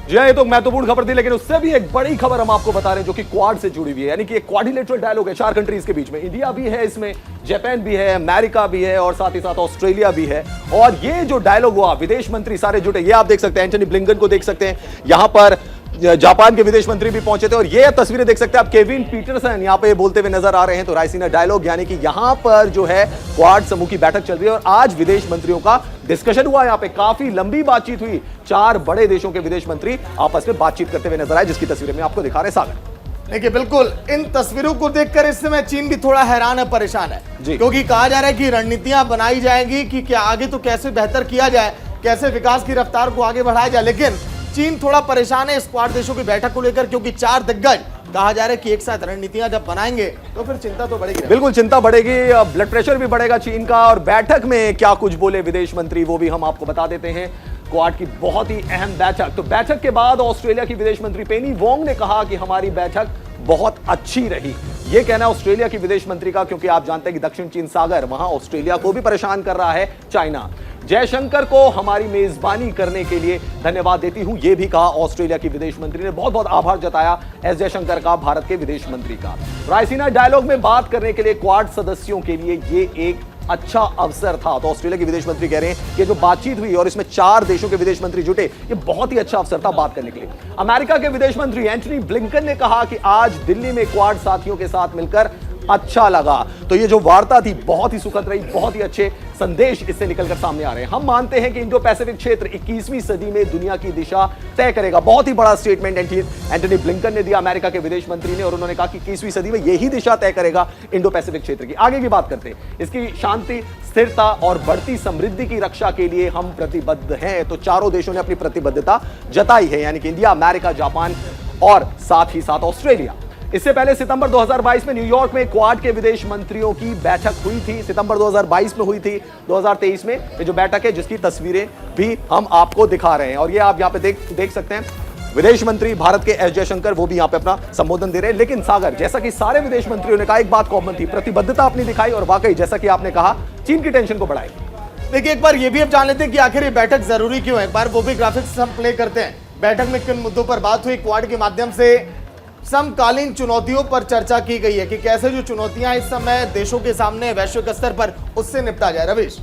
जी हाँ, ये तो महत्वपूर्ण खबर थी, लेकिन उससे भी एक बड़ी खबर हम आपको बता रहे हैं जो कि क्वाड से जुड़ी हुई है। यानी कि एक क्वाड्रिलेटरल डायलॉग है 4 कंट्रीज के बीच में। इंडिया भी है इसमें, जापान भी है, अमेरिका भी है और साथ ही साथ ऑस्ट्रेलिया भी है। और ये जो डायलॉग हुआ, विदेश मंत्री सारे जुटे, ये आप देख सकते हैं, एंटनी ब्लिंकन को देख सकते हैं, यहां पर जापान के विदेश मंत्री भी पहुंचे थे। और ये तस्वीरें देख सकते हैं आप, केविन पीटरसन यहां पे बोलते हुए नजर आ रहे हैं। तो रायसीना डायलॉग, यानी कि यहां पर जो है क्वाड समूह की बैठक चल रही है और आज विदेश मंत्रियों का डिस्कशन हुआ। यहां पे काफी लंबी बातचीत हुई, 4 बड़े देशों के विदेश मंत्री आपस में बातचीत करते हुए नजर आए, जिसकी तस्वीरें मैं आपको दिखा रहे हैं। सागर, देखिए, बिल्कुल इन तस्वीरों को देखकर इस समय चीन भी थोड़ा हैरान है, परेशान है, क्योंकि कहा जा रहा है कि रणनीतियां बनाई जाएंगी कि क्या आगे तो कैसे बेहतर किया जाए, कैसे विकास की रफ्तार को आगे बढ़ाया जाए। लेकिन चीन थोड़ा परेशान है इस क्वाड देशों की बैठक को लेकर, क्योंकि 4 दिग्गज कहा जा रहा है कि एक साथ रणनीतियां जब बनाएंगे तो फिर चिंता तो बढ़ेगी। बिल्कुल चिंता बढ़ेगी, ब्लड प्रेशर भी बढ़ेगा चीन का। और बैठक में क्या कुछ बोले विदेश मंत्री, वो भी हम आपको बता देते हैं। क्वाड की बहुत ही अहम बैठक। तो बैठक के बाद ऑस्ट्रेलिया की विदेश मंत्री पेनी वोंग ने कहा कि हमारी बैठक बहुत अच्छी रही। यह कहना ऑस्ट्रेलिया की विदेश मंत्री का, क्योंकि आप जानते हैं कि दक्षिण चीन सागर, वहां ऑस्ट्रेलिया को भी परेशान कर रहा है चाइना। जयशंकर को हमारी मेजबानी करने के लिए धन्यवाद देती हूं, यह भी कहा ऑस्ट्रेलिया की विदेश मंत्री ने। बहुत बहुत आभार जताया एस जयशंकर का, भारत के विदेश मंत्री का। रायसीना डायलॉग में बात करने के लिए क्वाड सदस्यों के लिए यह एक अच्छा अवसर था। तो ऑस्ट्रेलिया के विदेश मंत्री कह रहे हैं कि जो बातचीत हुई और इसमें 4 देशों के विदेश मंत्री जुटे, ये बहुत ही अच्छा अवसर था बात करने के लिए। अमेरिका के विदेश मंत्री एंटनी ब्लिंकन ने कहा कि आज दिल्ली में क्वाड साथियों के साथ मिलकर अच्छा लगा। तो ये जो वार्ता थी बहुत ही सुखद रही, बहुत ही अच्छे संदेश इससे निकलकर सामने आ रहे हैं। हम मानते हैं कि इंडो पैसिफिक क्षेत्र 21वीं सदी में दुनिया की दिशा तय करेगा। बहुत ही बड़ा स्टेटमेंट एंटनी ब्लिंकन ने दिया, अमेरिका के विदेश मंत्री ने, और उन्होंने कहा कि 21वीं सदी में यही दिशा तय करेगा इंडो पैसिफिक क्षेत्र की। आगे की बात करते हैं, इसकी शांति, स्थिरता और बढ़ती समृद्धि की रक्षा के लिए हम प्रतिबद्ध हैं। तो चारों देशों ने अपनी प्रतिबद्धता जताई है, यानी कि इंडिया, अमेरिका, जापान और साथ ही साथ ऑस्ट्रेलिया। इससे पहले सितंबर 2022 में न्यूयॉर्क में क्वाड के विदेश मंत्रियों की बैठक हुई थी। सितंबर 2022 में हुई थी, 2023 में ये जो बैठक है, जिसकी तस्वीरें भी हम आपको दिखा रहे हैं। और ये आप यहाँ पे देख सकते हैं, विदेश मंत्री भारत के एस जयशंकर, वो भी यहाँ पे अपना संबोधन दे रहे हैं। लेकिन सागर, जैसा कि सारे विदेश मंत्रियों ने कहा, एक बात कॉमन थी, प्रतिबद्धता अपनी दिखाई और वाकई जैसा कि आपने कहा, चीन की टेंशन को बढ़ाई। देखिए, एक बार ये भी अब जान लेते हैं कि आखिर ये बैठक जरूरी क्यों है। एक बार वो भी ग्राफिक्स हम प्ले करते हैं। बैठक में किन मुद्दों पर बात हुई, क्वाड के माध्यम से समकालीन चुनौतियों पर चर्चा की गई है कि कैसे जो चुनौतियां इस समय देशों के सामने वैश्विक स्तर पर, उससे निपटा जाए। रवीश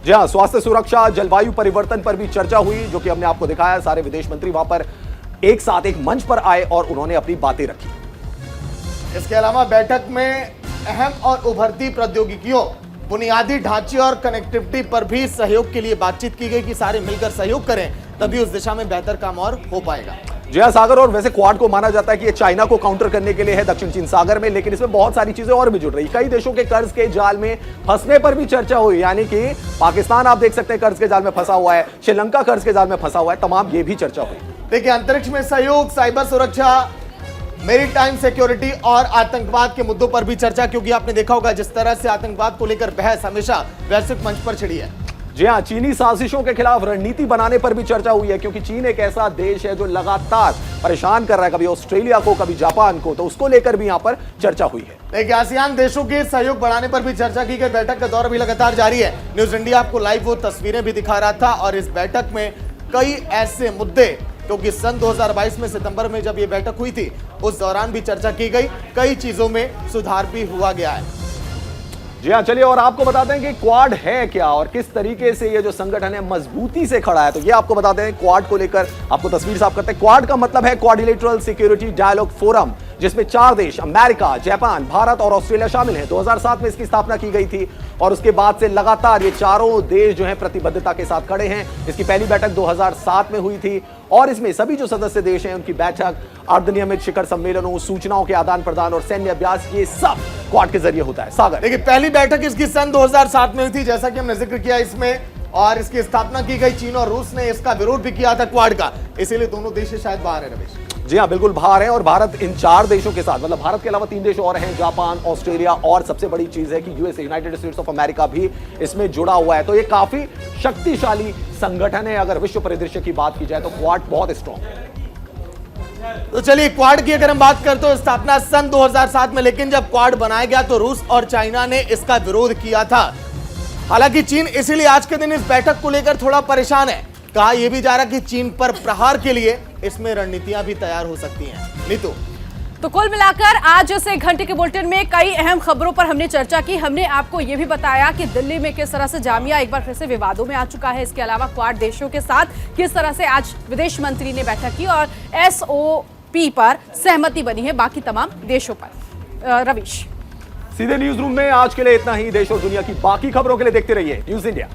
जी हाँ, स्वास्थ्य सुरक्षा, जलवायु परिवर्तन पर भी चर्चा हुई, जो कि हमने आपको दिखाया। सारे विदेश मंत्री वहां पर एक साथ एक मंच पर आए और उन्होंने अपनी बातें रखी। इसके अलावा बैठक में अहम और उभरती प्रौद्योगिकियों, बुनियादी ढांचे और कनेक्टिविटी पर भी सहयोग के लिए बातचीत की गई कि सारे मिलकर सहयोग करें, तभी उस दिशा में बेहतर काम और हो पाएगा। जी हाँ सागर, और वैसे क्वाड को माना जाता है कि ये चाइना को काउंटर करने के लिए है दक्षिण चीन सागर में, लेकिन इसमें बहुत सारी चीजें और भी जुड़ रही। कई देशों के कर्ज के जाल में फंसने पर भी चर्चा हुई, यानी कि पाकिस्तान आप देख सकते हैं कर्ज के जाल में फंसा हुआ है, श्रीलंका कर्ज के जाल में फंसा हुआ है, तमाम ये भी चर्चा हुई। देखिए, अंतरिक्ष में सहयोग, साइबर सुरक्षा, मैरीटाइम सिक्योरिटी और आतंकवाद के मुद्दों पर भी चर्चा, क्योंकि आपने देखा होगा जिस तरह से आतंकवाद को लेकर बहस हमेशा वैश्विक मंच पर छिड़ी है। जी हाँ, चीनी साजिशों के खिलाफ रणनीति बनाने पर भी चर्चा हुई है, क्योंकि चीन एक ऐसा देश है जो लगातार परेशान कर रहा है, कभी ऑस्ट्रेलिया को, कभी जापान को, तो उसको लेकर भी यहाँ पर चर्चा हुई है। देखिए, आसियान देशों के सहयोग बढ़ाने पर भी चर्चा की गई। बैठक का दौर भी लगातार जारी है। न्यूज इंडिया आपको लाइव वो तस्वीरें भी दिखा रहा था, और इस बैठक में कई ऐसे मुद्दे, क्योंकि सन 2022 में सितंबर में जब ये बैठक हुई थी, उस दौरान भी चर्चा की गई, कई चीजों में सुधार भी हुआ गया है। जी हाँ, चलिए और आपको बताते हैं कि क्वाड है क्या और किस तरीके से ये जो संगठन है मजबूती से खड़ा है। तो ये आपको बताते हैं, क्वाड को लेकर आपको तस्वीर साफ करते हैं। क्वाड का मतलब है क्वाड्रिलेटरल सिक्योरिटी डायलॉग फोरम, जिसमें 4 देश, अमेरिका, जापान, भारत और ऑस्ट्रेलिया शामिल हैं। 2007 में इसकी स्थापना की गई थी और उसके बाद से लगातार ये चारों देश जो है प्रतिबद्धता के साथ खड़े हैं। इसकी पहली बैठक 2007 में हुई थी और इसमें सभी जो सदस्य देश हैं उनकी बैठक, अर्धनियमित शिखर सम्मेलनों, सूचनाओं के आदान प्रदान और सैन्य अभ्यास, ये सब क्वाड के जरिए होता है। सागर, देखिए, पहली बैठक इसकी सन 2007 में हुई थी, जैसा कि हमने जिक्र किया इसमें, और इसकी स्थापना की गई। चीन और रूस ने इसका विरोध भी किया था क्वाड का, इसीलिए दोनों देश शायद बाहर है। रमेश जी हाँ, बिल्कुल बाहर है, और भारत इन 4 देशों के साथ, मतलब भारत के अलावा 3 देश और हैं, जापान, ऑस्ट्रेलिया, और सबसे बड़ी चीज है कि USA, United states of America भी इसमें जुड़ा हुआ है। तो ये काफी शक्तिशाली संगठन है। अगर विश्व परिदृश्य की बात की जाए तो क्वाड बहुत स्ट्रॉन्ग है। तो चलिए, क्वाड की अगर हम बात करते हो, स्थापना सन 2007 में, लेकिन जब क्वाड बनाया गया तो रूस और चाइना ने इसका विरोध किया था। हालांकि चीन इसीलिए आज के दिन इस बैठक को लेकर थोड़ा परेशान है, कहा यह भी जा रहा कि चीन पर प्रहार के लिए इसमें रणनीतियां भी तैयार हो सकती हैं। नीतू, तो कुल मिलाकर आज से घंटे के बुलेटिन में कई अहम खबरों पर हमने चर्चा की। हमने आपको यह भी बताया कि दिल्ली में किस तरह से जामिया एक बार फिर से विवादों में आ चुका है। इसके अलावा क्वाड देशों के साथ किस तरह से आज विदेश मंत्री ने बैठक की और SOP पर सहमति बनी है बाकी तमाम देशों पर। रवीश, सीधे न्यूज रूम में आज के लिए इतना ही। देश और दुनिया की बाकी खबरों के लिए देखते रहिए न्यूज इंडिया।